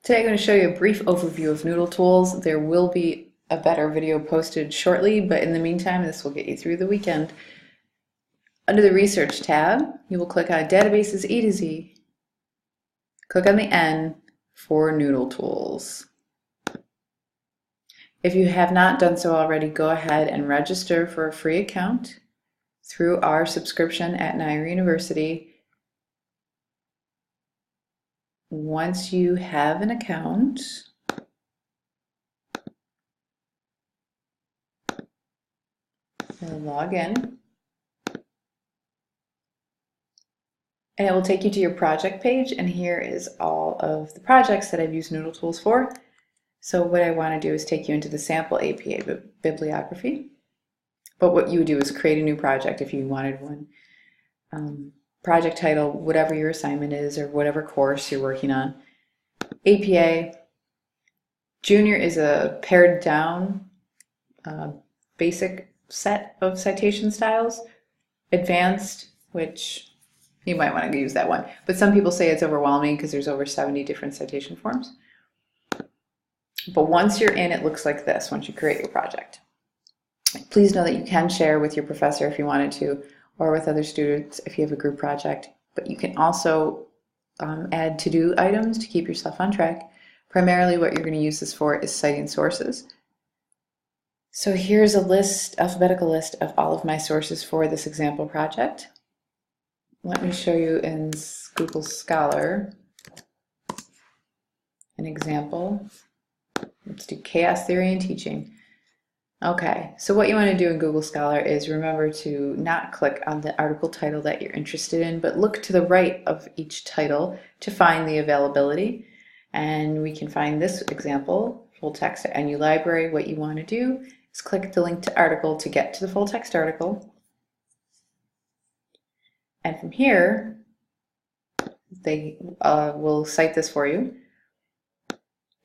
Today I'm going to show you a brief overview of Noodletools. There will be a better video posted shortly, but in the meantime, this will get you through the weekend. Under the Research tab, you will click on Databases E to Z. Click on the N for Noodletools. If you have not done so already, go ahead and register for a free account through our subscription at Nair University. Once you have an account, you'll log in, and it will take you to your project page, and here is all of the projects that I've used Noodletools for. So what I want to do is take you into the sample APA bibliography, but what you would do is create a new project if you wanted one. Project title, whatever your assignment is or whatever course you're working on. APA. Junior is a pared down basic set of citation styles. Advanced, which you might want to use that one, but some people say it's overwhelming because there's over 70 different citation forms. But once you're in, it looks like this once you create your project. Please know that you can share with your professor if you wanted to, or with other students if you have a group project, but you can also add to-do items to keep yourself on track. Primarily what you're going to use this for is citing sources. So here's a list, alphabetical list of all of my sources for this example project. Let me show you in Google Scholar an example. Let's do chaos theory and teaching. Okay, so what you want to do in Google Scholar is remember to not click on the article title that you're interested in, but look to the right of each title to find the availability. And we can find this example, full text at NU Library. What you want to do is click the link to article to get to the full text article. And from here, they will cite this for you.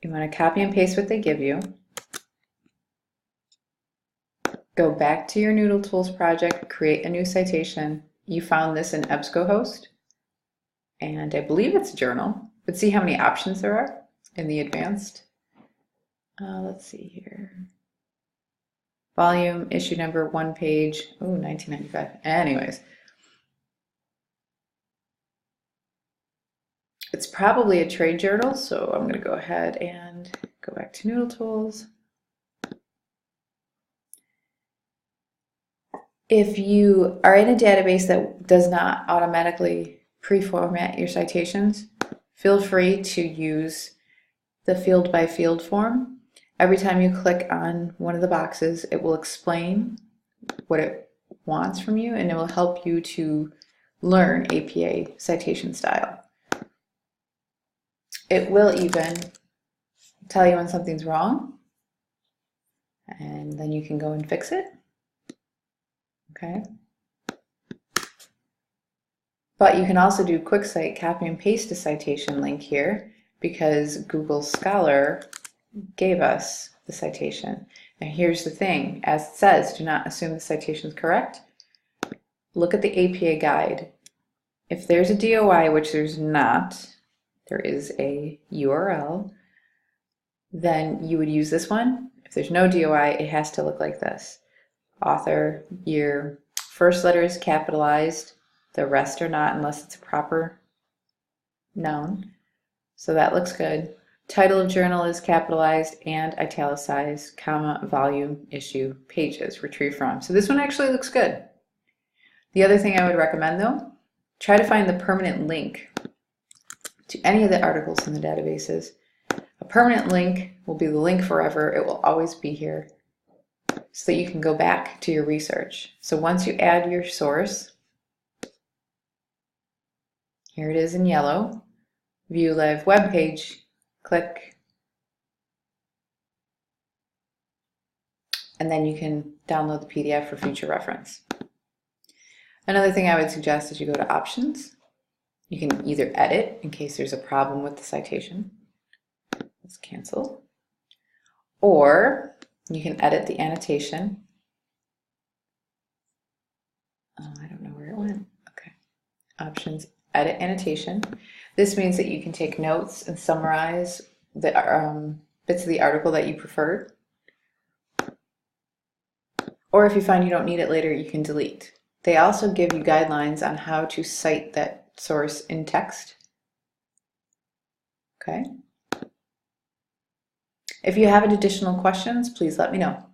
You want to copy and paste what they give you. Go back to your Noodletools project, create a new citation. You found this in EBSCOhost, and I believe it's a journal, but see how many options there are in the advanced. Let's see here. Volume, issue number, 1 page, oh, 1995. Anyways. It's probably a trade journal, so I'm going to go ahead and go back to Noodletools. If you are in a database that does not automatically pre-format your citations, feel free to use the field by field form. Every time you click on one of the boxes, it will explain what it wants from you, and it will help you to learn APA citation style. It will even tell you when something's wrong, and then you can go and fix it. Okay. But you can also do quick cite, copy and paste a citation link here because Google Scholar gave us the citation. Now here's the thing, as it says, do not assume the citation is correct. Look at the APA guide. If there's a DOI, which there's not, there is a URL, then you would use this one. If there's no DOI, it has to look like this. Author, year, first letter is capitalized, the rest are not unless it's a proper noun. So that looks good. Title of journal is capitalized and italicized, comma, volume, issue, pages, retrieved from. So this one actually looks good. The other thing I would recommend though, try to find the permanent link to any of the articles in the databases. A permanent link will be the link forever. It will always be here, so that you can go back to your research. So once you add your source, here it is in yellow, view live web page, click, and then you can download the PDF for future reference. Another thing I would suggest is you go to options. You can either edit in case there's a problem with the citation. Let's cancel. Or you can edit the annotation. Oh, I don't know where it went. Okay. Options, edit annotation. This means that you can take notes and summarize the bits of the article that you preferred. Or if you find you don't need it later, you can delete. They also give you guidelines on how to cite that source in text. Okay. If you have additional questions, please let me know.